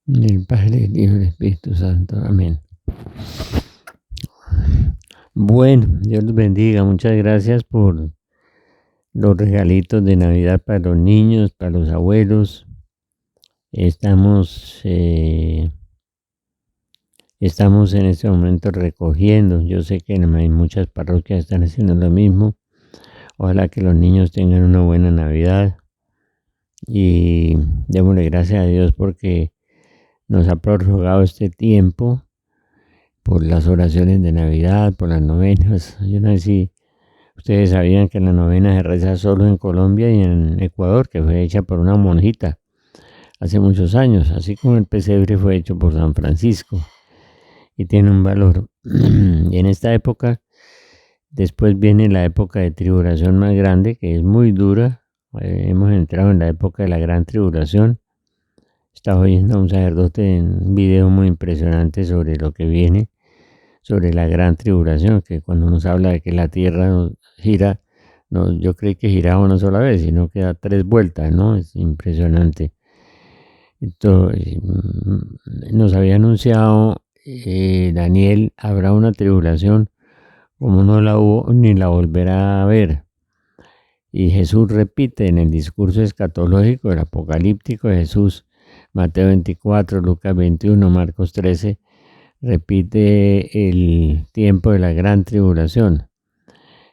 El Padre, el Hijo y el Espíritu Santo. Amén. Bueno, Dios los bendiga. Muchas gracias por los regalitos de Navidad para los niños, para los abuelos. Estamos en este momento recogiendo. Yo sé que hay muchas parroquias que están haciendo lo mismo. Ojalá que los niños tengan una buena Navidad. Y démosle gracias a Dios porque nos ha prorrogado este tiempo por las oraciones de Navidad, por las novenas. Yo no sé si ustedes sabían que la novena se reza solo en Colombia y en Ecuador, que fue hecha por una monjita hace muchos años, así como el pesebre fue hecho por San Francisco y tiene un valor. Y en esta época, después viene la época de tribulación más grande, que es muy dura. Hemos entrado en la época de la gran tribulación. Estaba oyendo a un sacerdote en un video muy impresionante sobre lo que viene, sobre la gran tribulación, que cuando nos habla de que la tierra nos gira, no, yo creí que giraba una sola vez, sino que da 3 vueltas, ¿no? Es impresionante. Entonces, nos había anunciado Daniel, habrá una tribulación como no la hubo ni la volverá a ver. Y Jesús repite en el discurso escatológico, el apocalíptico de Jesús, Mateo 24, Lucas 21, Marcos 13, repite el tiempo de la gran tribulación.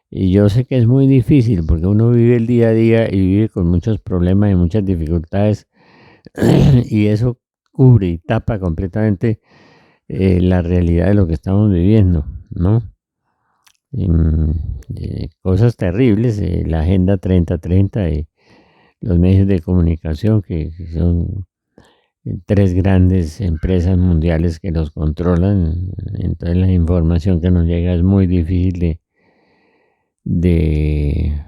Y yo sé que es muy difícil porque uno vive el día a día y vive con muchos problemas y muchas dificultades y eso cubre y tapa completamente la realidad de lo que estamos viviendo, ¿no? Cosas terribles, la Agenda 3030 y los medios de comunicación que son 3 grandes empresas mundiales que los controlan. Entonces la información que nos llega es muy difícil de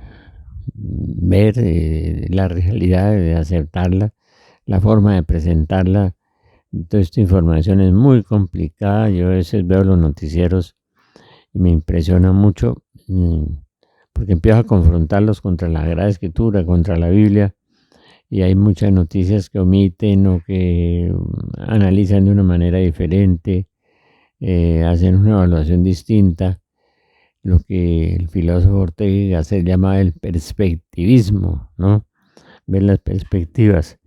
ver la realidad, de aceptarla, la forma de presentarla. Toda esta información es muy complicada. Yo a veces veo los noticieros y me impresiona mucho porque empiezo a confrontarlos contra la Sagrada Escritura, contra la Biblia, y hay muchas noticias que omiten o que analizan de una manera diferente, hacen una evaluación distinta, lo que el filósofo Ortega y Gasset llama el perspectivismo, ¿no? Ver las perspectivas.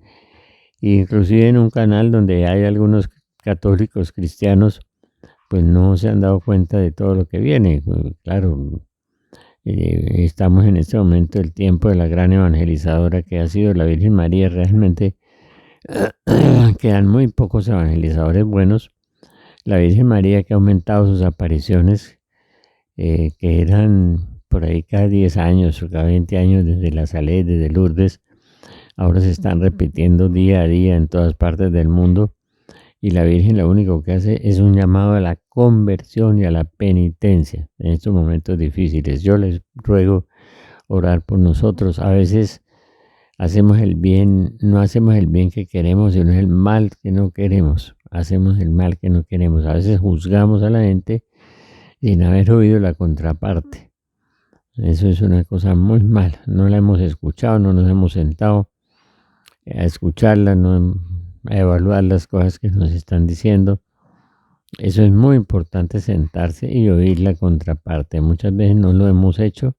Inclusive en un canal donde hay algunos católicos cristianos, pues no se han dado cuenta de todo lo que viene. Claro, estamos en este momento el tiempo de la gran evangelizadora que ha sido la Virgen María. Realmente quedan muy pocos evangelizadores buenos. La Virgen María, que ha aumentado sus apariciones, que eran por ahí cada 10 años o cada 20 años desde la Salé, desde Lourdes, ahora se están repitiendo día a día en todas partes del mundo. Y la Virgen lo único que hace es un llamado a la conversión y a la penitencia en estos momentos difíciles. Yo les ruego orar por nosotros. A veces hacemos el bien, no hacemos el bien que queremos, sino el mal que no queremos. Hacemos el mal que no queremos. A veces juzgamos a la gente sin haber oído la contraparte. Eso es una cosa muy mala. No la hemos escuchado, no nos hemos sentado a escucharla, no a evaluar las cosas que nos están diciendo. Eso es muy importante, sentarse y oír la contraparte. Muchas veces no lo hemos hecho.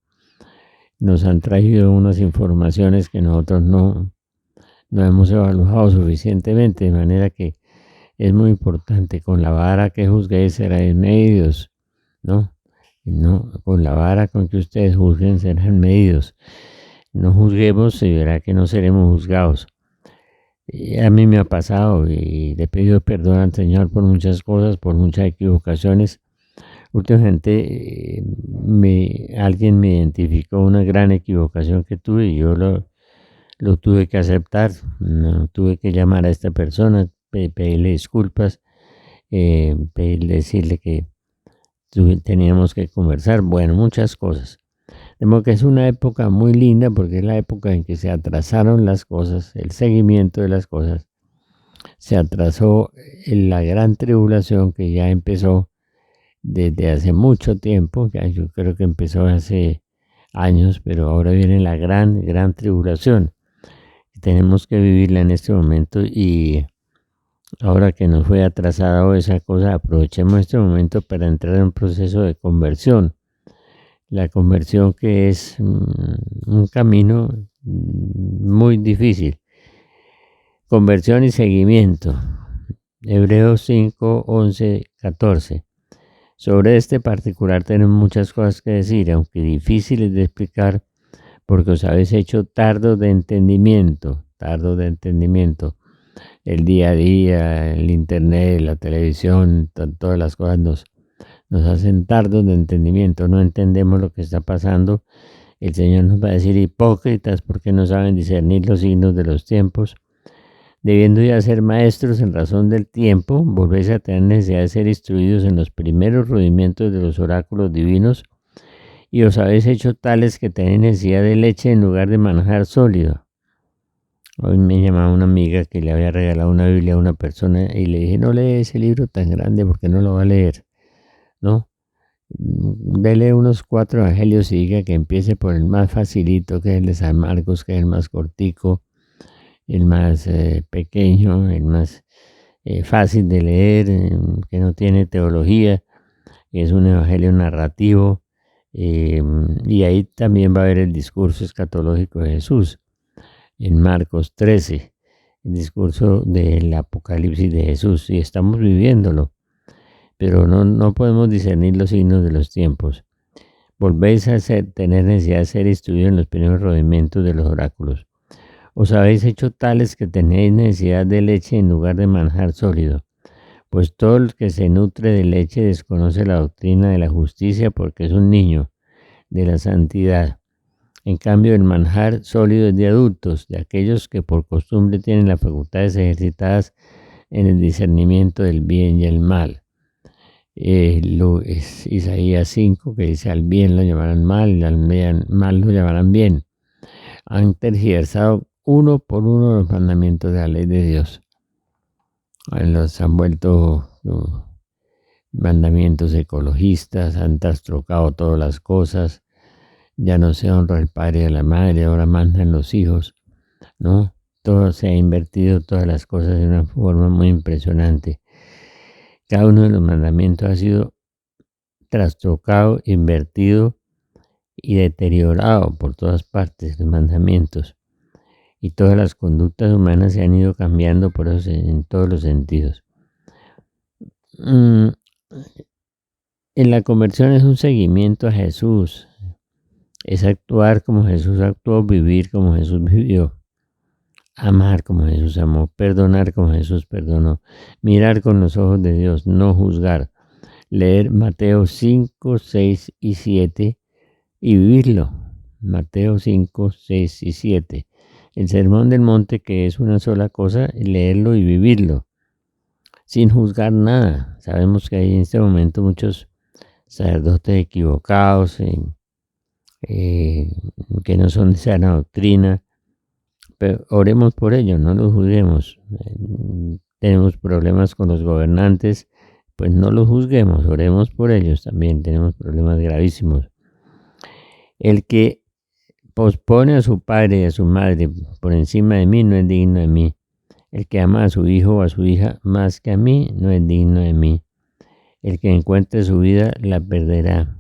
Nos han traído unas informaciones que nosotros no hemos evaluado suficientemente, de manera que es muy importante. Con la vara que juzguéis seréis medidos, ¿no? No, con la vara con que ustedes juzguen serán medidos. No juzguemos y verá que no seremos juzgados. Y a mí me ha pasado y le he pedido perdón al Señor por muchas cosas, por muchas equivocaciones. Últimamente alguien me identificó una gran equivocación que tuve y yo lo tuve que aceptar. No, tuve que llamar a esta persona, pedirle disculpas, decirle que teníamos que conversar. Bueno, muchas cosas. De modo que es una época muy linda porque es la época en que se atrasaron las cosas, el seguimiento de las cosas. Se atrasó en la gran tribulación que ya empezó desde hace mucho tiempo, ya yo creo que empezó hace años, pero ahora viene la gran tribulación. Tenemos que vivirla en este momento y Ahora que nos fue atrasada esa cosa, aprovechemos este momento para entrar en un proceso de conversión. La conversión que es un camino muy difícil. Conversión y seguimiento. Hebreos 5, 11, 14. Sobre este particular tenemos muchas cosas que decir, aunque difíciles de explicar, porque os habéis hecho tardos de entendimiento, El día a día, el internet, la televisión, todas las cosas nos hacen tardos de entendimiento, no entendemos lo que está pasando. El Señor nos va a decir hipócritas porque no saben discernir los signos de los tiempos. Debiendo ya ser maestros en razón del tiempo, volvéis a tener necesidad de ser instruidos en los primeros rudimientos de los oráculos divinos, y os habéis hecho tales que tenéis necesidad de leche en lugar de manjar sólido. Hoy me llamaba una amiga que le había regalado una Biblia a una persona y le dije, no lee ese libro tan grande porque no lo va a leer, ¿no? Dele unos 4 evangelios y diga que empiece por el más facilito, que es el de San Marcos, que es el más cortico, el más pequeño, el más fácil de leer, que no tiene teología, que es un evangelio narrativo, y ahí también va a haber el discurso escatológico de Jesús, en Marcos 13, el discurso del Apocalipsis de Jesús, y estamos viviéndolo, pero no podemos discernir los signos de los tiempos. Volvéis a tener necesidad de ser instruidos en los primeros rudimentos de los oráculos. Os habéis hecho tales que tenéis necesidad de leche en lugar de manjar sólido, pues todo el que se nutre de leche desconoce la doctrina de la justicia porque es un niño de la santidad. En cambio, el manjar sólido es de adultos, de aquellos que por costumbre tienen las facultades ejercitadas en el discernimiento del bien y el mal. Es Isaías 5, que dice: al bien lo llamarán mal y al mal lo llamarán bien. Han tergiversado uno por uno los mandamientos de la ley de Dios. Los han vuelto mandamientos ecologistas, han trastrocado todas las cosas. Ya no se honra el padre y a la madre, ahora mandan los hijos, ¿no? Todo se ha invertido, todas las cosas de una forma muy impresionante. Cada uno de los mandamientos ha sido trastocado, invertido y deteriorado por todas partes, los mandamientos. Y todas las conductas humanas se han ido cambiando por eso en todos los sentidos. En la conversión es un seguimiento a Jesús. Es actuar como Jesús actuó, vivir como Jesús vivió, amar como Jesús amó, perdonar como Jesús perdonó, mirar con los ojos de Dios, no juzgar, leer Mateo 5, 6 y 7 y vivirlo. Mateo 5, 6 y 7. El Sermón del Monte, que es una sola cosa, leerlo y vivirlo, sin juzgar nada. Sabemos que hay en este momento muchos sacerdotes equivocados, que no son de sana doctrina, pero oremos por ellos, no los juzguemos. Tenemos problemas con los gobernantes, pues no los juzguemos, oremos por ellos también, tenemos problemas gravísimos. El que pospone a su padre y a su madre por encima de mí no es digno de mí. El que ama a su hijo o a su hija más que a mí no es digno de mí. El que encuentre su vida la perderá,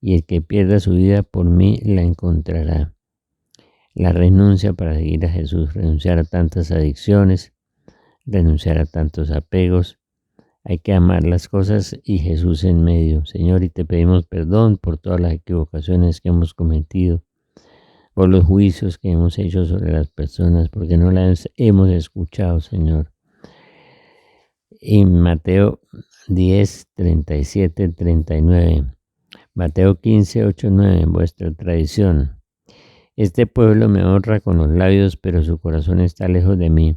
y el que pierda su vida por mí la encontrará. La renuncia para seguir a Jesús, renunciar a tantas adicciones, renunciar a tantos apegos. Hay que amar las cosas y Jesús en medio. Señor, y te pedimos perdón por todas las equivocaciones que hemos cometido, por los juicios que hemos hecho sobre las personas, porque no las hemos escuchado, Señor. En Mateo 10, 37, 39. Mateo 15, 8, 9, en vuestra tradición. Este pueblo me honra con los labios, pero su corazón está lejos de mí.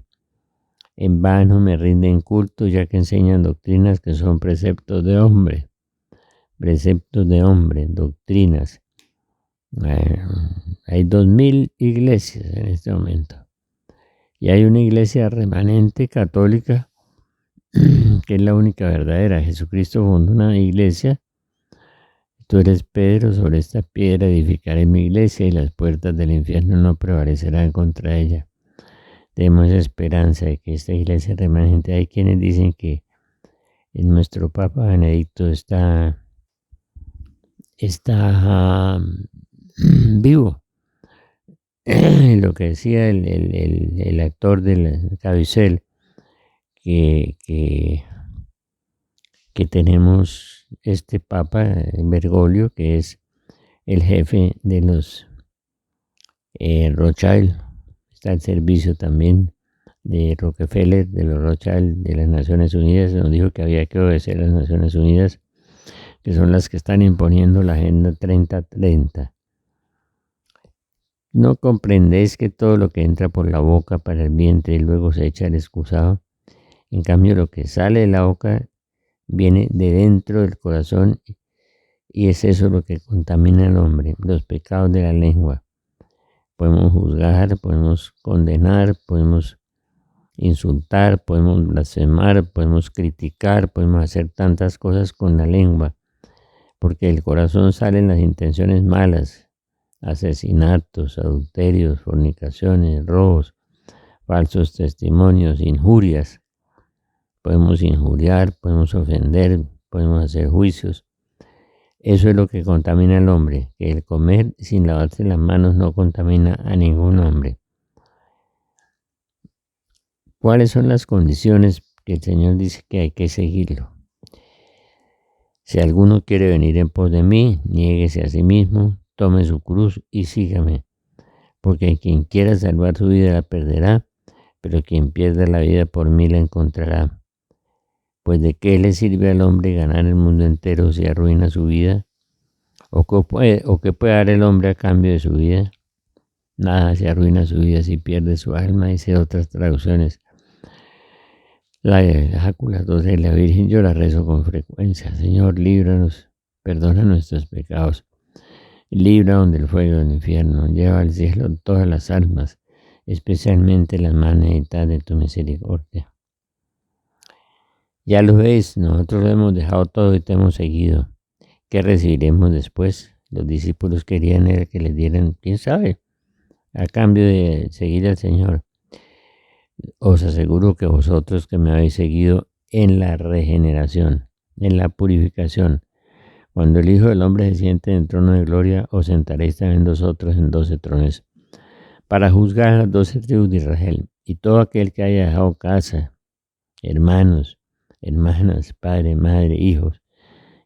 En vano me rinden culto, ya que enseñan doctrinas que son preceptos de hombre. Preceptos de hombre, doctrinas. Hay 2000 iglesias en este momento. Y hay una iglesia remanente católica que es la única verdadera. Jesucristo fundó una iglesia. Tú eres Pedro, sobre esta piedra edificaré mi iglesia y las puertas del infierno no prevalecerán contra ella. tenemos esperanza de que esta iglesia remanente, hay quienes dicen que nuestro Papa Benedicto está vivo. Lo que decía el actor del Cabicel, que tenemos este Papa Bergoglio, que es el jefe de los Rothschild, está al servicio también de Rockefeller, de los Rothschild, de las Naciones Unidas. Nos dijo que había que obedecer a las Naciones Unidas, que son las que están imponiendo la Agenda 3030. ¿No comprendéis que todo lo que entra por la boca para el vientre y luego se echa al excusado? En cambio, lo que sale de la boca viene de dentro del corazón, y es eso lo que contamina al hombre, los pecados de la lengua. Podemos juzgar, podemos condenar, podemos insultar, podemos blasfemar, podemos criticar, podemos hacer tantas cosas con la lengua, porque del corazón salen las intenciones malas, asesinatos, adulterios, fornicaciones, robos, falsos testimonios, injurias. Podemos injuriar, podemos ofender, podemos hacer juicios. Eso es lo que contamina al hombre, que el comer sin lavarse las manos no contamina a ningún hombre. ¿Cuáles son las condiciones que el Señor dice que hay que seguirlo? Si alguno quiere venir en pos de mí, niéguese a sí mismo, tome su cruz y sígame. Porque quien quiera salvar su vida la perderá, pero quien pierda la vida por mí la encontrará. Pues ¿de qué le sirve al hombre ganar el mundo entero si arruina su vida? ¿O qué puede dar el hombre a cambio de su vida? Nada, se arruina su vida si pierde su alma, dice otras traducciones. La Jácula 12 de la Virgen, yo la rezo con frecuencia. Señor, líbranos, perdona nuestros pecados, libra del fuego del infierno, lleva al cielo todas las almas, especialmente las más necesitadas de tu misericordia. Ya lo veis, nosotros lo hemos dejado todo y te hemos seguido. ¿Qué recibiremos después? Los discípulos querían que les dieran, quién sabe, a cambio de seguir al Señor. Os aseguro que vosotros que me habéis seguido en la regeneración, en la purificación, cuando el Hijo del Hombre se siente en el trono de gloria, os sentaréis también vosotros en 12 tronos, para juzgar a las 12 tribus de Israel. Y todo aquel que haya dejado casa, hermanos, hermanas, padre, madre, hijos,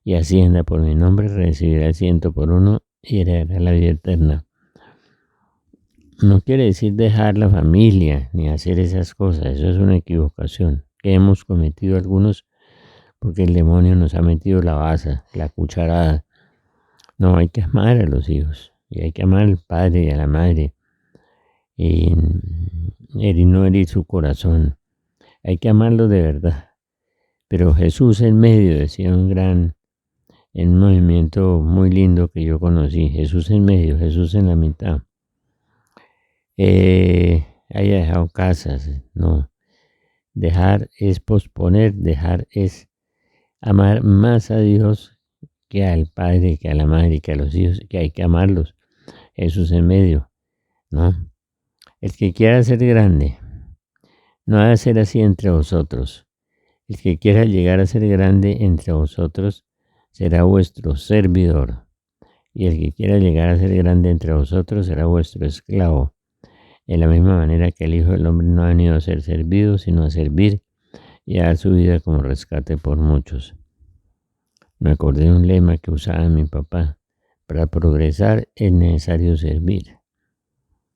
y hacienda por mi nombre, recibirá el 100 por uno y heredará la vida eterna. No quiere decir dejar la familia ni hacer esas cosas, eso es una equivocación que hemos cometido algunos porque el demonio nos ha metido la baza, la cucharada. No, hay que amar a los hijos y hay que amar al padre y a la madre y no herir su corazón. Hay que amarlos de verdad. Pero Jesús en medio, decía en un movimiento muy lindo que yo conocí, Jesús en medio, Jesús en la mitad. Haya dejado casas, no. Dejar es posponer, dejar es amar más a Dios que al padre, que a la madre, que a los hijos, que hay que amarlos. Jesús en medio, ¿no? El que quiera ser grande, no ha de ser así entre vosotros. El que quiera llegar a ser grande entre vosotros será vuestro servidor. Y el que quiera llegar a ser grande entre vosotros será vuestro esclavo. De la misma manera que el Hijo del Hombre no ha venido a ser servido, sino a servir y a dar su vida como rescate por muchos. Me acordé de un lema que usaba mi papá: para progresar es necesario servir.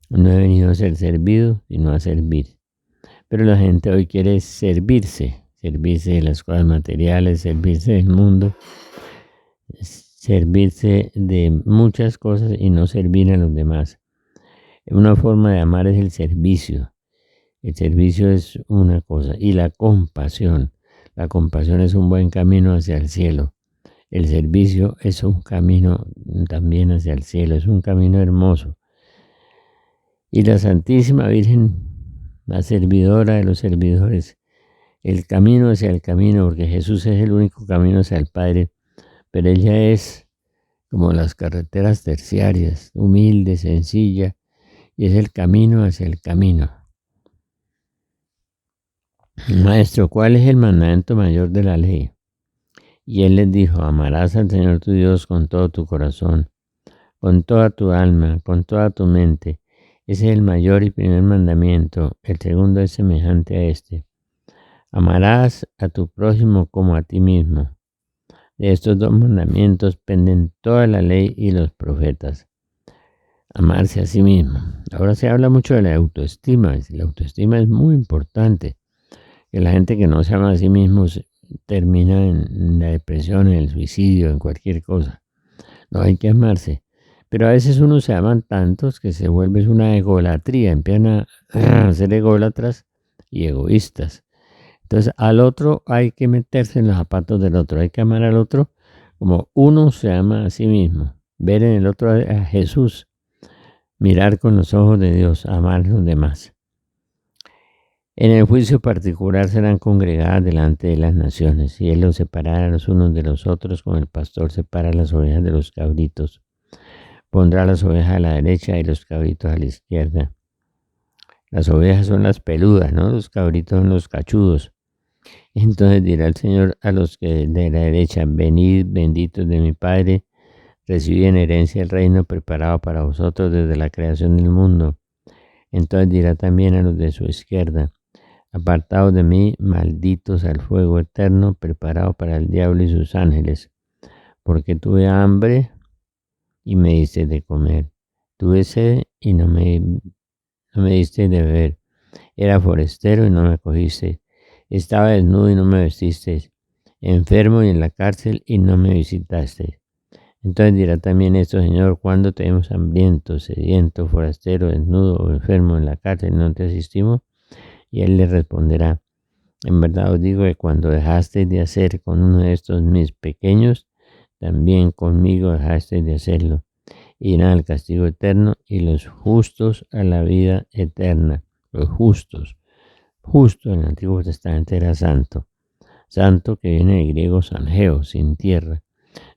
No he venido a ser servido, sino a servir. Pero la gente hoy quiere servirse de las cosas materiales, servirse del mundo, servirse de muchas cosas y no servir a los demás. Una forma de amar es el servicio. El servicio es una cosa. Y la compasión. La compasión es un buen camino hacia el cielo. El servicio es un camino también hacia el cielo. Es un camino hermoso. Y la Santísima Virgen, la servidora de los servidores, el camino hacia el camino, porque Jesús es el único camino hacia el Padre, pero ella es como las carreteras terciarias, humilde, sencilla, y es el camino hacia el camino. Maestro, ¿cuál es el mandamiento mayor de la ley? Y él les dijo, amarás al Señor tu Dios con todo tu corazón, con toda tu alma, con toda tu mente. Ese es el mayor y primer mandamiento. El segundo es semejante a este. Amarás a tu prójimo como a ti mismo. De estos dos mandamientos penden toda la ley y los profetas. Amarse a sí mismo. Ahora se habla mucho de la autoestima. La autoestima es muy importante. Que la gente que no se ama a sí mismo termina en la depresión, en el suicidio, en cualquier cosa. No hay que amarse. Pero a veces uno se aman tantos que se vuelve una egolatría. Empiezan a ser ególatras y egoístas. Entonces al otro hay que meterse en los zapatos del otro. Hay que amar al otro como uno se ama a sí mismo. Ver en el otro a Jesús. Mirar con los ojos de Dios. Amar a los demás. En el juicio particular serán congregadas delante de las naciones, y él los separará los unos de los otros, como el pastor separa las ovejas de los cabritos. Pondrá las ovejas a la derecha y los cabritos a la izquierda. Las ovejas son las peludas, ¿no? Los cabritos son los cachudos. Entonces dirá el Señor a los que de la derecha, venid benditos de mi Padre, recibid en herencia el reino preparado para vosotros desde la creación del mundo. Entonces dirá también a los de su izquierda, apartados de mí, malditos al fuego eterno, preparado para el diablo y sus ángeles, porque tuve hambre y me diste de comer, tuve sed y no me diste de beber, era forastero y no me acogiste, estaba desnudo y no me vestiste, enfermo y en la cárcel y no me visitaste. Entonces dirá también esto, Señor, cuando te vemos hambriento, sediento, forastero, desnudo o enfermo en la cárcel y no te asistimos. Y él le responderá, en verdad os digo que cuando dejasteis de hacer con uno de estos mis pequeños, también conmigo dejasteis de hacerlo. Irán al castigo eterno y los justos a la vida eterna. Los justos. Justo en el Antiguo Testamento era santo. Santo que viene del griego sangeo, sin tierra.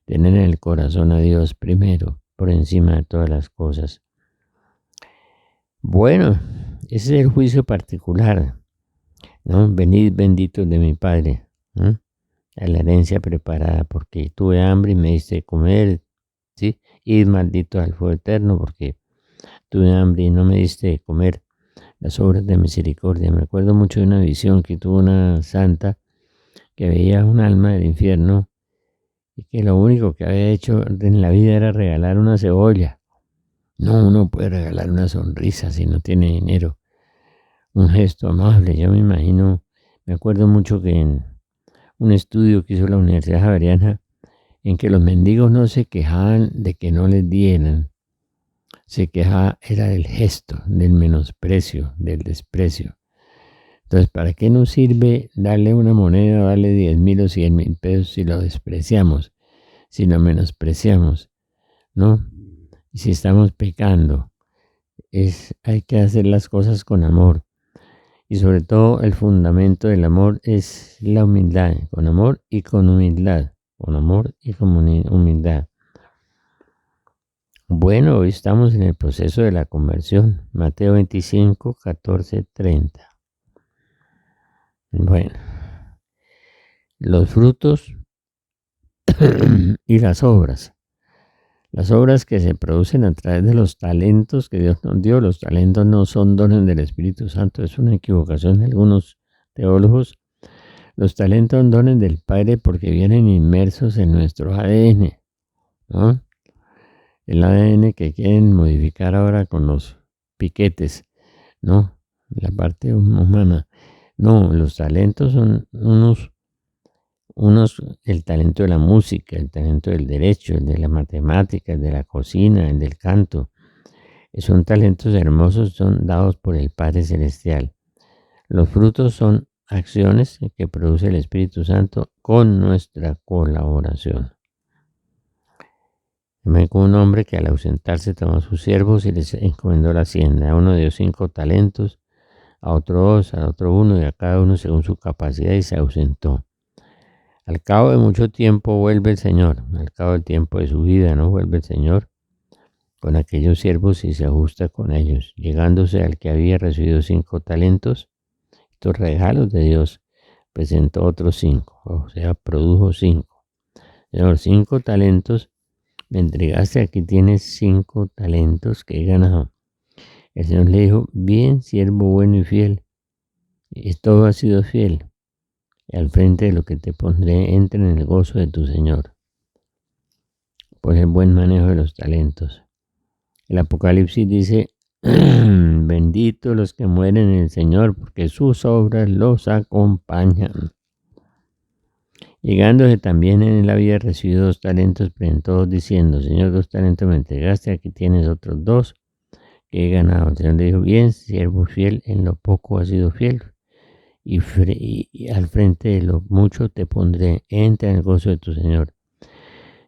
Tener en el corazón a Dios primero, por encima de todas las cosas. Bueno, ese es el juicio particular, ¿no? Venid benditos de mi Padre, ¿no? A la herencia preparada, porque tuve hambre y me diste de comer, ¿sí? Id malditos al fuego eterno, porque tuve hambre y no me diste de comer. Las obras de misericordia. Me acuerdo mucho de una visión que tuvo una santa que veía un alma del infierno y que lo único que había hecho en la vida era regalar una cebolla. No, uno puede regalar una sonrisa si no tiene dinero. Un gesto amable. Yo me imagino, me acuerdo mucho que en un estudio que hizo la Universidad Javeriana, en que los mendigos no se quejaban de que no les dieran, se quejaba era del gesto, del menosprecio, del desprecio. Entonces, ¿para qué nos sirve darle una moneda o darle 10,000 o 100,000 pesos si lo despreciamos, si lo menospreciamos, ¿no? Y si estamos pecando, hay que hacer las cosas con amor. Y sobre todo el fundamento del amor es la humildad, con amor y con humildad, con amor y con humildad. Bueno, hoy estamos en el proceso de la conversión, Mateo 25, 14, 30. Bueno, los frutos y las obras. Las obras que se producen a través de los talentos que Dios nos dio, los talentos no son dones del Espíritu Santo, es una equivocación de algunos teólogos. Los talentos son dones del Padre porque vienen inmersos en nuestro ADN, ¿no? El ADN que quieren modificar ahora con los piquetes, ¿no? La parte humana. No, los talentos son el talento de la música, el talento del derecho, el de la matemática, el de la cocina, el del canto. Son talentos hermosos, son dados por el Padre Celestial. Los frutos son acciones que produce el Espíritu Santo con nuestra colaboración. Me con un hombre que al ausentarse tomó a sus siervos y les encomendó la hacienda. A uno dio 5 talentos, a otro 2, a otro 1 y a cada uno según su capacidad y se ausentó. Al cabo de mucho tiempo vuelve el Señor, al cabo del tiempo de su vida, ¿no? Vuelve el Señor con aquellos siervos y se ajusta con ellos, llegándose al que había recibido 5 talentos, estos regalos de Dios, presentó otros 5, o sea, produjo 5. Señor, 5 talentos me entregaste, aquí tienes 5 talentos que he ganado. El Señor le dijo, bien, siervo bueno y fiel, todo ha sido fiel. Y al frente de lo que te pondré, entra en el gozo de tu Señor. Por el buen manejo de los talentos. El Apocalipsis dice, bendito los que mueren en el Señor, porque sus obras los acompañan. Llegándose también en la vida recibió 2 talentos, presentó diciendo, Señor, 2 talentos me entregaste, aquí tienes otros 2 que he ganado. El Señor le dijo, bien, siervo fiel, en lo poco has sido fiel, y al frente de lo mucho te pondré, entra en el gozo de tu Señor.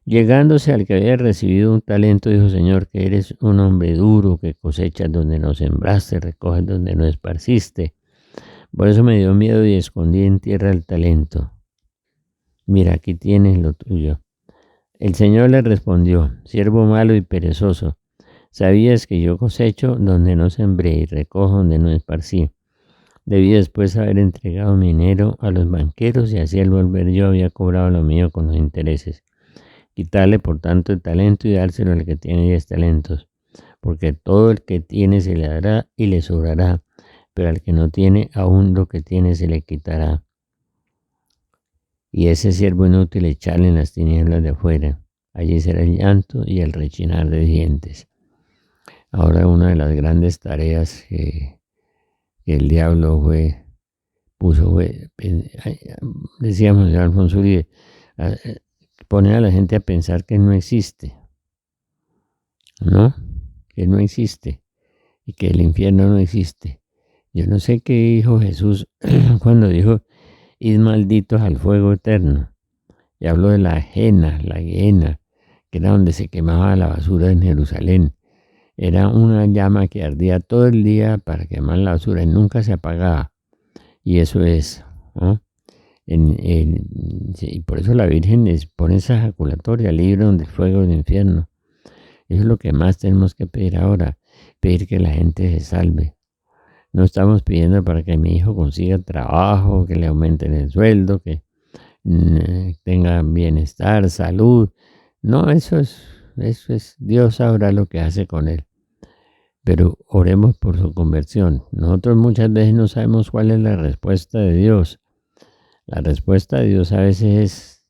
Llegándose al que había recibido un talento, dijo, Señor, que eres un hombre duro, que cosechas donde no sembraste, recoges donde no esparciste. Por eso me dio miedo y escondí en tierra el talento. Mira, aquí tienes lo tuyo. El Señor le respondió, siervo malo y perezoso, sabías que yo cosecho donde no sembré y recojo donde no esparcí. Debí después haber entregado mi dinero a los banqueros y así al volver yo había cobrado lo mío con los intereses. Quitarle por tanto el talento y dárselo al que tiene 10 talentos, porque todo el que tiene se le dará y le sobrará, pero al que no tiene, aún lo que tiene se le quitará. Y ese siervo inútil echarle en las tinieblas de afuera, allí será el llanto y el rechinar de dientes. Ahora una de las grandes tareas que el diablo decíamos de Alfonso Uribe, poner a la gente a pensar que no existe, ¿no? Que no existe y que el infierno no existe. Yo no sé qué dijo Jesús cuando dijo, id malditos al fuego eterno. Y habló de la hiena, que era donde se quemaba la basura en Jerusalén. Era una llama que ardía todo el día para quemar la basura y nunca se apagaba. Y eso es, ¿no? Y por eso la Virgen pone esa ejaculatoria, libre del fuego del infierno. Eso es lo que más tenemos que pedir ahora, pedir que la gente se salve. No estamos pidiendo para que mi hijo consiga trabajo, que le aumenten el sueldo, que tenga bienestar, salud. No, eso es, Dios sabrá lo que hace con él. Pero oremos por su conversión. Nosotros muchas veces no sabemos cuál es la respuesta de Dios. La respuesta de Dios a veces es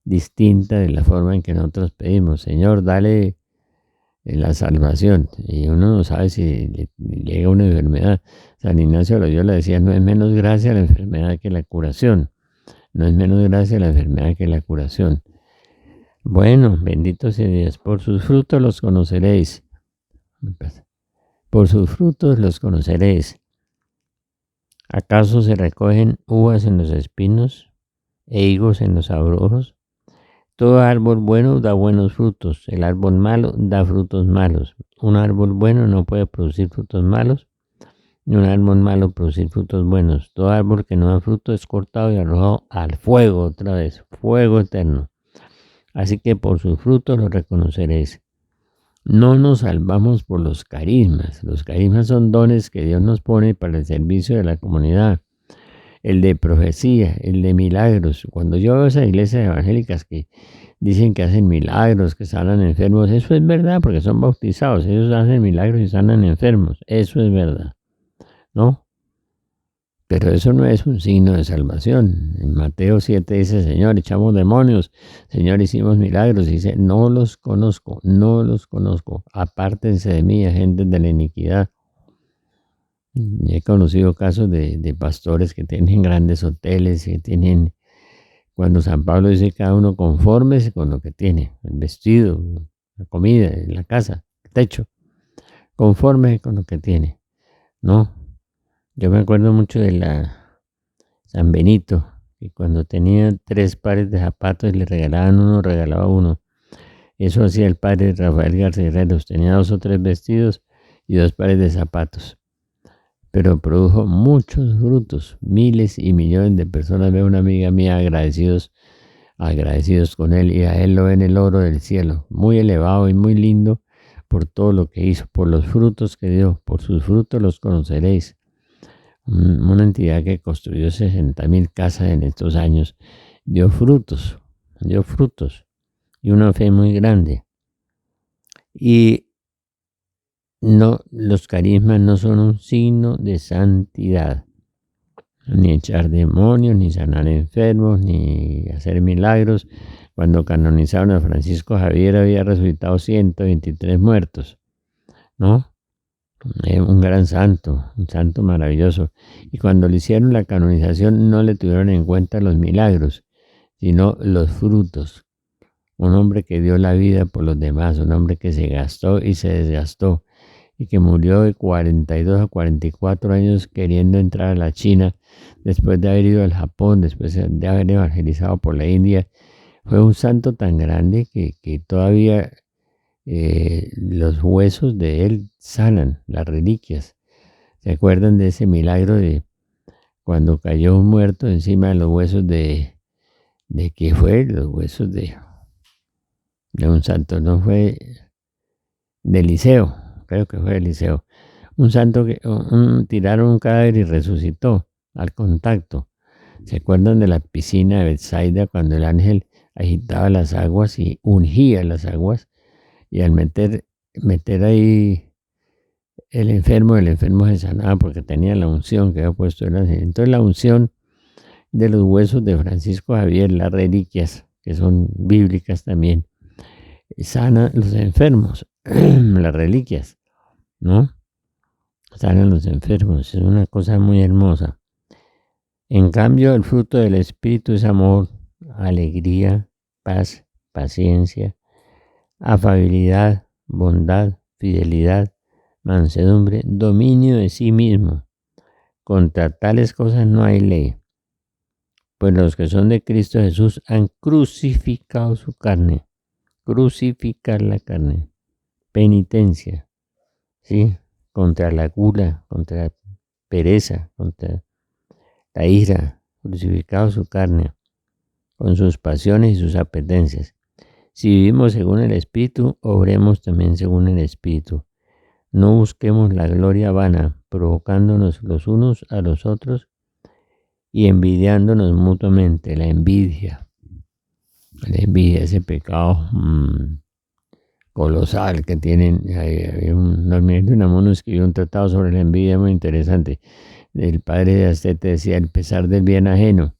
distinta de la forma en que nosotros pedimos. Señor, dale la salvación. Y uno no sabe si le llega una enfermedad. San Ignacio de Loyola decía, no es menos gracia la enfermedad que la curación. No es menos gracia la enfermedad que la curación. Bueno, bendito sea Dios. Por sus frutos los conoceréis. Por sus frutos los conoceréis. ¿Acaso se recogen uvas en los espinos e higos en los abrojos? Todo árbol bueno da buenos frutos, el árbol malo da frutos malos. Un árbol bueno no puede producir frutos malos, ni un árbol malo producir frutos buenos. Todo árbol que no da fruto es cortado y arrojado al fuego, otra vez, fuego eterno. Así que por sus frutos los reconoceréis. No nos salvamos por los carismas. Los carismas son dones que Dios nos pone para el servicio de la comunidad. El de profecía, el de milagros. Cuando yo veo esas iglesias evangélicas que dicen que hacen milagros, que sanan enfermos, eso es verdad porque son bautizados. Ellos hacen milagros y sanan enfermos. Eso es verdad, ¿no? Pero eso no es un signo de salvación. En Mateo 7 dice, Señor, echamos demonios, Señor, hicimos milagros. Dice, no los conozco, no los conozco. Apártense de mí, agentes de la iniquidad. He conocido casos de pastores que tienen grandes hoteles, que tienen, cuando San Pablo dice, cada uno confórmese con lo que tiene, el vestido, la comida, la casa, el techo. Conforme con lo que tiene, ¿no? Yo me acuerdo mucho de la San Benito, que cuando tenía 3 pares de zapatos y le regalaban uno, regalaba uno. Eso hacía el padre Rafael García Herreros. Tenía 2 o 3 vestidos y 2 pares de zapatos. Pero produjo muchos frutos. Miles y millones de personas, veo una amiga mía agradecidos con él, y a él lo ven el oro del cielo, muy elevado y muy lindo por todo lo que hizo, por los frutos que dio. Por sus frutos los conoceréis. una entidad que construyó 60.000 casas en estos años, dio frutos, y una fe muy grande. Y no, los carismas no son un signo de santidad, ni echar demonios, ni sanar enfermos, ni hacer milagros. Cuando canonizaron a Francisco Javier había resucitado 123 muertos, ¿no? Un gran santo, un santo maravilloso. Y cuando le hicieron la canonización no le tuvieron en cuenta los milagros, sino los frutos. Un hombre que dio la vida por los demás, un hombre que se gastó y se desgastó, y que murió de 42 a 44 años queriendo entrar a la China, después de haber ido al Japón, después de haber evangelizado por la India. Fue un santo tan grande que todavía los huesos de él sanan, las reliquias. ¿Se acuerdan de ese milagro de cuando cayó un muerto encima de los huesos de qué fue? Los huesos de un santo, no fue de Eliseo, creo que fue de Eliseo. Un santo que tiraron un cadáver y resucitó al contacto. ¿Se acuerdan de la piscina de Betsaida cuando el ángel agitaba las aguas y ungía las aguas? Y al meter ahí el enfermo se sanaba porque tenía la unción que había puesto el ángel. Entonces la unción de los huesos de Francisco Javier, las reliquias, que son bíblicas también, sana los enfermos, las reliquias, ¿no? Sanan los enfermos, es una cosa muy hermosa. En cambio, el fruto del Espíritu es amor, alegría, paz, paciencia, afabilidad, bondad, fidelidad, mansedumbre, dominio de sí mismo. Contra tales cosas no hay ley, pues los que son de Cristo Jesús han crucificado su carne. Crucificar la carne, penitencia, ¿sí? Contra la gula, contra la pereza, contra la ira, crucificado su carne, con sus pasiones y sus apetencias. Si vivimos según el Espíritu, obremos también según el Espíritu. No busquemos la gloria vana, provocándonos los unos a los otros y envidiándonos mutuamente. La envidia, ese pecado colosal que tienen. Normalmente Unamuno escribió un tratado sobre la envidia muy interesante. El padre de Astete decía: el pesar del bien ajeno.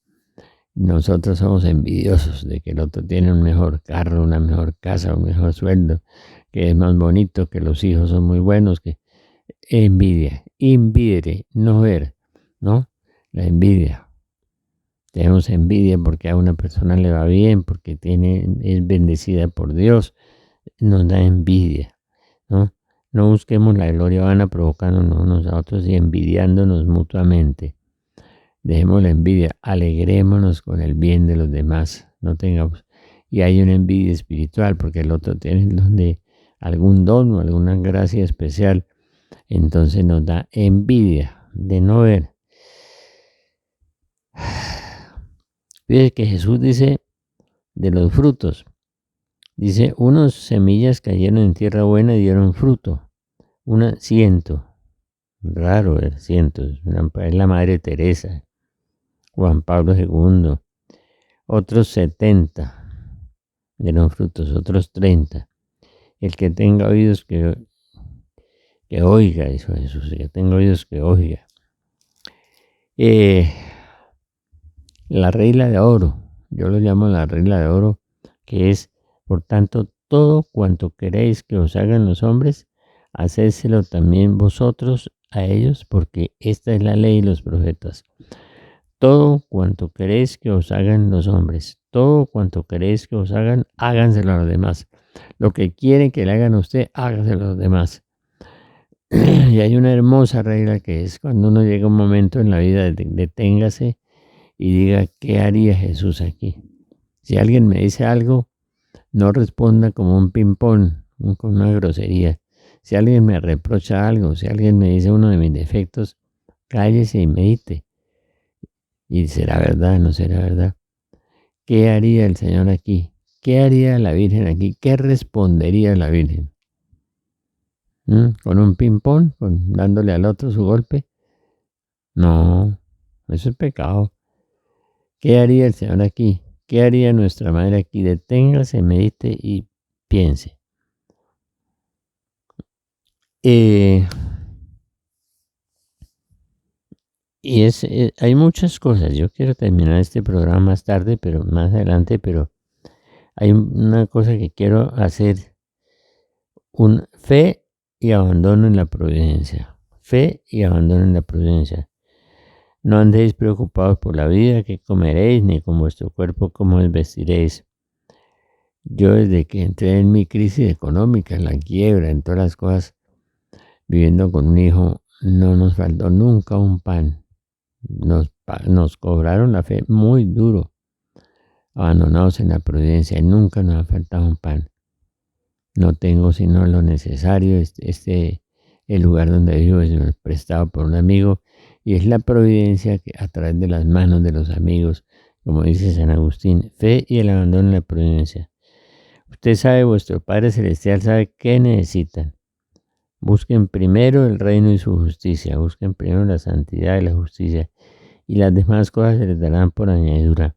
Nosotros somos envidiosos de que el otro tiene un mejor carro, una mejor casa, un mejor sueldo, que es más bonito, que los hijos son muy buenos, que envidia, no ver, ¿no? La envidia. Tenemos envidia porque a una persona le va bien, porque es bendecida por Dios, nos da envidia, ¿no? No busquemos la gloria vana provocándonos unos a otros y envidiándonos mutuamente. Dejemos la envidia, alegrémonos con el bien de los demás, no tengamos. Y hay una envidia espiritual porque el otro tiene el don de algún don o alguna gracia especial, entonces nos da envidia de no ver. Fíjese que Jesús dice de los frutos, dice: unos semillas cayeron en tierra buena y dieron fruto, una 100, raro ver 100, es la Madre Teresa, Juan Pablo II, otros 70 dieron frutos, otros 30. El que tenga oídos que oiga, dijo Jesús, que tenga oídos que oiga. La regla de oro, yo lo llamo la regla de oro, que es: por tanto, todo cuanto queréis que os hagan los hombres, hacédselo también vosotros a ellos, porque esta es la ley y los profetas. Todo cuanto queréis que os hagan los hombres, todo cuanto queréis que os hagan, háganselo a los demás. Lo que quieren que le hagan a usted, hágaselo a los demás. Y hay una hermosa regla que es: cuando uno llega a un momento en la vida, deténgase y diga: ¿qué haría Jesús aquí? Si alguien me dice algo, no responda como un ping-pong, con una grosería. Si alguien me reprocha algo, si alguien me dice uno de mis defectos, cállese y medite. Y será verdad, no será verdad. ¿Qué haría el Señor aquí? ¿Qué haría la Virgen aquí? ¿Qué respondería la Virgen? ¿Con un ping-pong? ¿Dándole al otro su golpe? No, eso es pecado. ¿Qué haría el Señor aquí? ¿Qué haría nuestra madre aquí? Deténgase, medite y piense. Eh, hay muchas cosas. Yo quiero terminar este programa más tarde, pero más adelante, pero hay una cosa que quiero hacer, un fe y abandono en la providencia. Fe y abandono en la providencia. No andéis preocupados por la vida, que comeréis, ni con vuestro cuerpo, cómo os vestiréis. Yo desde que entré en mi crisis económica, en la quiebra, en todas las cosas, viviendo con un hijo, no nos faltó nunca un pan. Nos cobraron la fe muy duro, abandonados en la providencia, y nunca nos ha faltado un pan. No tengo sino lo necesario. El lugar donde vivo es prestado por un amigo y es la providencia que a través de las manos de los amigos, como dice San Agustín, fe y el abandono en la providencia. Usted sabe, vuestro Padre Celestial sabe qué necesitan. Busquen primero el reino y su justicia, busquen primero la santidad y la justicia, y las demás cosas se les darán por añadidura.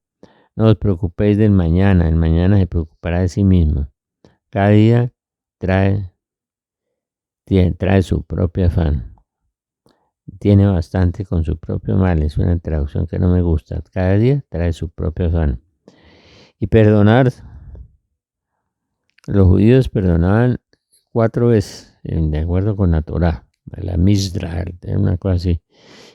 No os preocupéis del mañana, el mañana se preocupará de sí mismo. Cada día trae su propio afán. Tiene bastante con su propio mal, es una traducción que no me gusta. Cada día trae su propio afán. Y perdonar, los judíos perdonaban 4 veces, de acuerdo con la Torá, la Misra, una cosa así.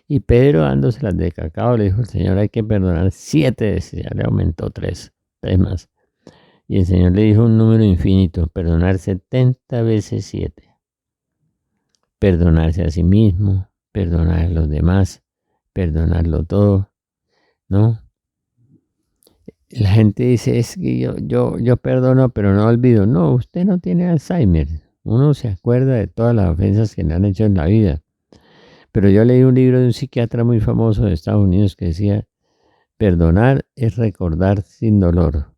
Y Pedro, dándoselas de cacao, le dijo al Señor, hay que perdonar 7 veces, ya le aumentó 3 más. Y el Señor le dijo un número infinito, perdonar 70 veces 7. Perdonarse a sí mismo, perdonar a los demás, perdonarlo todo, ¿no? La gente dice, es que yo perdono, pero no olvido. No, usted no tiene Alzheimer. Uno se acuerda de todas las ofensas que le han hecho en la vida. Pero yo leí un libro de un psiquiatra muy famoso de Estados Unidos que decía, perdonar es recordar sin dolor.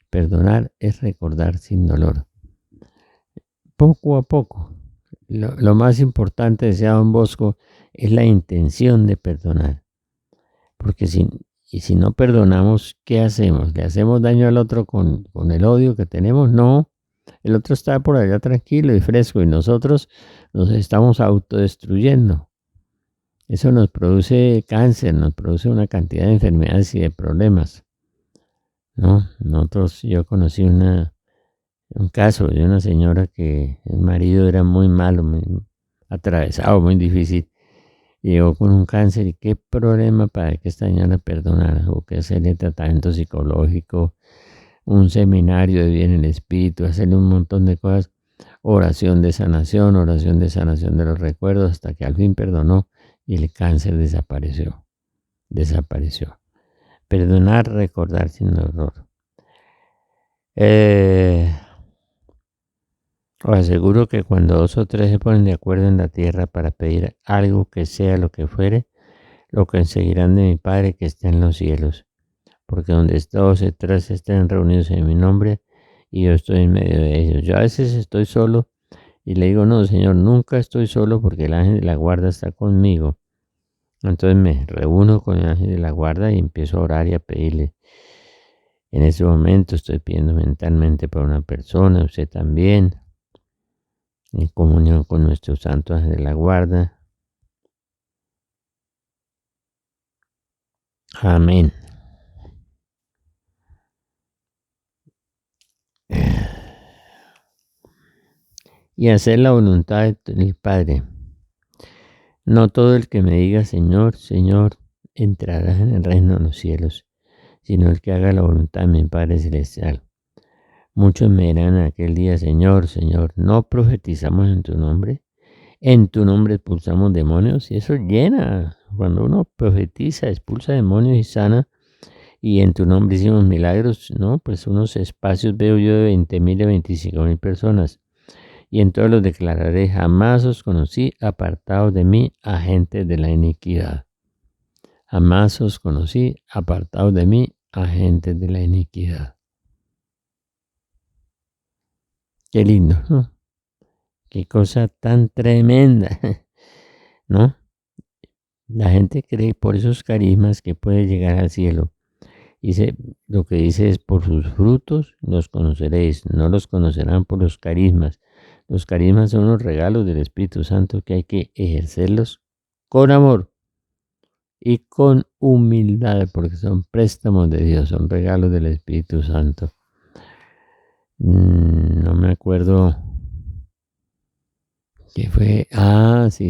Perdonar es recordar sin dolor. Poco a poco. Lo más importante, decía Don Bosco, es la intención de perdonar. Porque si no perdonamos, ¿qué hacemos? ¿Le hacemos daño al otro con el odio que tenemos? No. El otro está por allá tranquilo y fresco y nosotros nos estamos autodestruyendo. Eso nos produce cáncer, nos produce una cantidad de enfermedades y de problemas, ¿no? Yo conocí un caso de una señora que el marido era muy malo, muy atravesado, muy difícil. Llegó con un cáncer y qué problema para que esta señora perdonara. Hubo que hacerle tratamiento psicológico, un seminario de bien el espíritu, hacerle un montón de cosas, oración de sanación de los recuerdos, hasta que al fin perdonó y el cáncer desapareció. Desapareció. Perdonar, recordar sin dolor. Os aseguro que cuando 2 o 3 se ponen de acuerdo en la tierra para pedir algo que sea lo que fuere, lo conseguirán de mi Padre que está en los cielos. Porque donde 2 o 3 estén reunidos en mi nombre, y yo estoy en medio de ellos. Yo a veces estoy solo y le digo, no, Señor, nunca estoy solo porque el ángel de la guarda está conmigo. Entonces me reúno con el ángel de la guarda y empiezo a orar y a pedirle. En ese momento estoy pidiendo mentalmente para una persona, usted también, en comunión con nuestro santo ángel de la guarda. Amén. Y hacer la voluntad del Padre. No todo el que me diga Señor, Señor, entrará en el reino de los cielos, sino el que haga la voluntad de mi Padre Celestial. Muchos me dirán en aquel día, Señor, Señor, ¿no profetizamos en tu nombre? En tu nombre expulsamos demonios y eso llena. Cuando uno profetiza, expulsa demonios y sana, y en tu nombre hicimos milagros, ¿no? Pues unos espacios veo yo de 20,000 a 25,000 personas. Y entonces los declararé, jamás os conocí, apartados de mí, agentes de la iniquidad. Jamás os conocí, apartados de mí, agentes de la iniquidad. Qué lindo, ¿no? Qué cosa tan tremenda, ¿no? La gente cree por esos carismas que puede llegar al cielo. Dice, lo que dice es, por sus frutos los conoceréis, no los conocerán por los carismas. Los carismas son los regalos del Espíritu Santo que hay que ejercerlos con amor y con humildad, porque son préstamos de Dios, son regalos del Espíritu Santo. No me acuerdo qué fue. Ah, sí,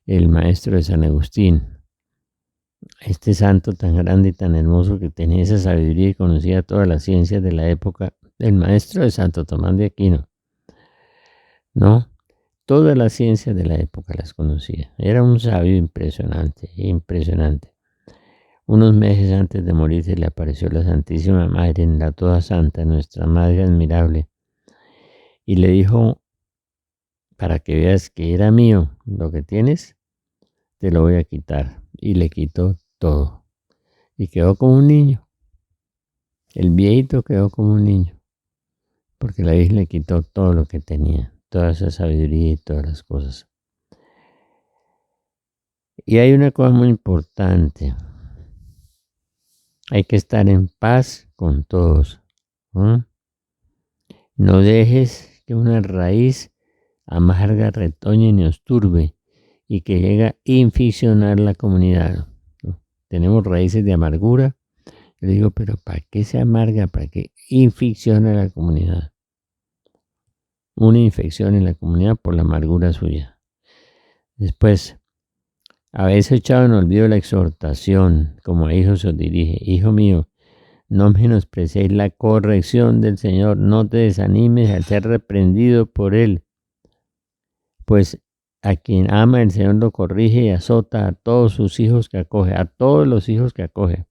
el maestro de San Agustín. Este santo tan grande y tan hermoso que tenía esa sabiduría y conocía todas las ciencias de la época, el maestro de Santo Tomás de Aquino, ¿no? Todas las ciencias de la época las conocía. Era un sabio impresionante, impresionante. Unos meses antes de morirse le apareció la Santísima Madre en la Toda Santa, nuestra Madre admirable, y le dijo, para que veas que era mío lo que tienes, te lo voy a quitar. Y le quitó todo. Y quedó como un niño. El viejito quedó como un niño. Porque la Virgen le quitó todo lo que tenía. Toda esa sabiduría y todas las cosas. Y hay una cosa muy importante. Hay que estar en paz con todos. No dejes que una raíz amarga retoñe ni os turbe y que llegue a inficionar la comunidad. Tenemos raíces de amargura. Yo digo, pero ¿para qué se amarga? ¿Para qué inficciona la comunidad? Una infección en la comunidad por la amargura suya. Después, habéis echado en olvido la exhortación, como a hijos os dirige. Hijo mío, no menosprecéis la corrección del Señor, no te desanimes al ser reprendido por Él, pues a quien ama el Señor lo corrige y azota a todos sus hijos que acoge, a todos los hijos que acoge.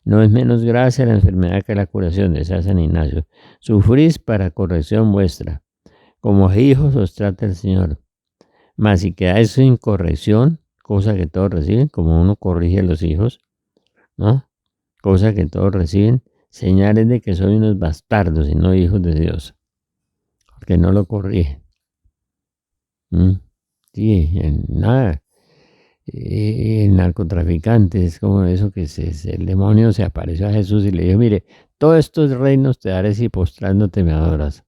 No es menos gracia la enfermedad que la curación, decía San Ignacio. Sufrís para corrección vuestra, como a hijos os trata el Señor. Mas si quedáis sin corrección, cosa que todos reciben, como uno corrige a los hijos, ¿no? Cosa que todos reciben, señales de que soy unos bastardos y no hijos de Dios, porque no lo corrigen. Sí, nada. El narcotraficante es como eso que el demonio se apareció a Jesús y le dijo, mire, todos estos reinos te daré si postrándote me adoras.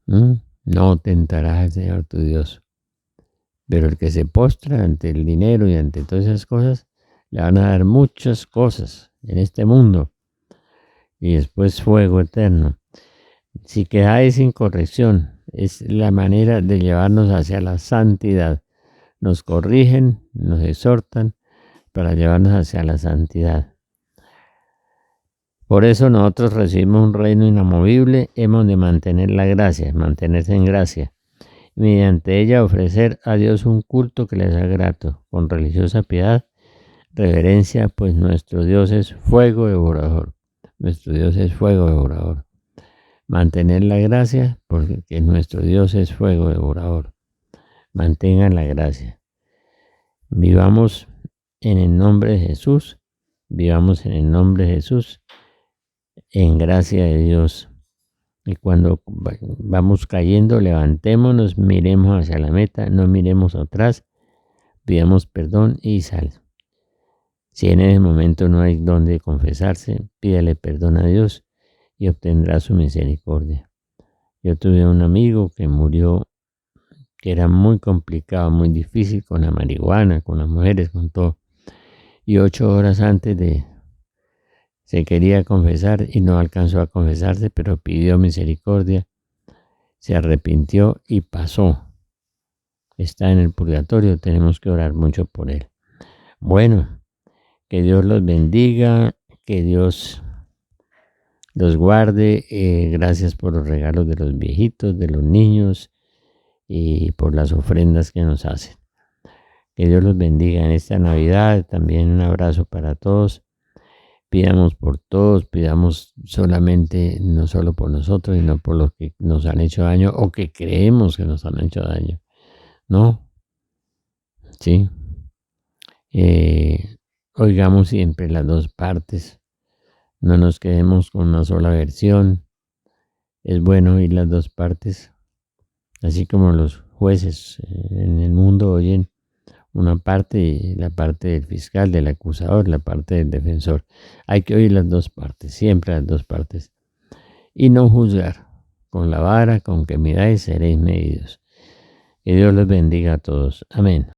No tentarás al Señor tu Dios. Pero el que se postra ante el dinero y ante todas esas cosas, le van a dar muchas cosas en este mundo y después fuego eterno. Si quedáis sin corrección, es la manera de llevarnos hacia la santidad. Nos corrigen, nos exhortan para llevarnos hacia la santidad. Por eso nosotros recibimos un reino inamovible, hemos de mantener la gracia, mantenerse en gracia. Mediante ella ofrecer a Dios un culto que le sea grato, con religiosa piedad, reverencia, pues nuestro Dios es fuego devorador. Nuestro Dios es fuego devorador. Mantener la gracia, porque nuestro Dios es fuego devorador. Mantengan la gracia. Vivamos en el nombre de Jesús. Vivamos en el nombre de Jesús, en gracia de Dios. Y cuando vamos cayendo, levantémonos, miremos hacia la meta, no miremos atrás, pidamos perdón y sal. Si en ese momento no hay donde confesarse, pídale perdón a Dios y obtendrá su misericordia. Yo tuve un amigo que murió, que era muy complicado, muy difícil con la marihuana, con las mujeres, con todo. Y 8 horas antes se quería confesar y no alcanzó a confesarse, pero pidió misericordia, se arrepintió y pasó. Está en el purgatorio, tenemos que orar mucho por él. Bueno, que Dios los bendiga, que Dios los guarde. Gracias por los regalos de los viejitos, de los niños y por las ofrendas que nos hacen. Que Dios los bendiga en esta Navidad. También un abrazo para todos. Pidamos por todos, pidamos solamente, no solo por nosotros, sino por los que nos han hecho daño o que creemos que nos han hecho daño. ¿No? Sí. Oigamos siempre las dos partes. No nos quedemos con una sola versión. Es bueno oír las dos partes. Así como los jueces en el mundo oyen una parte, la parte del fiscal, del acusador, la parte del defensor. Hay que oír las dos partes, siempre las dos partes. Y no juzgar. Con la vara con que miráis seréis medidos. Que Dios los bendiga a todos. Amén.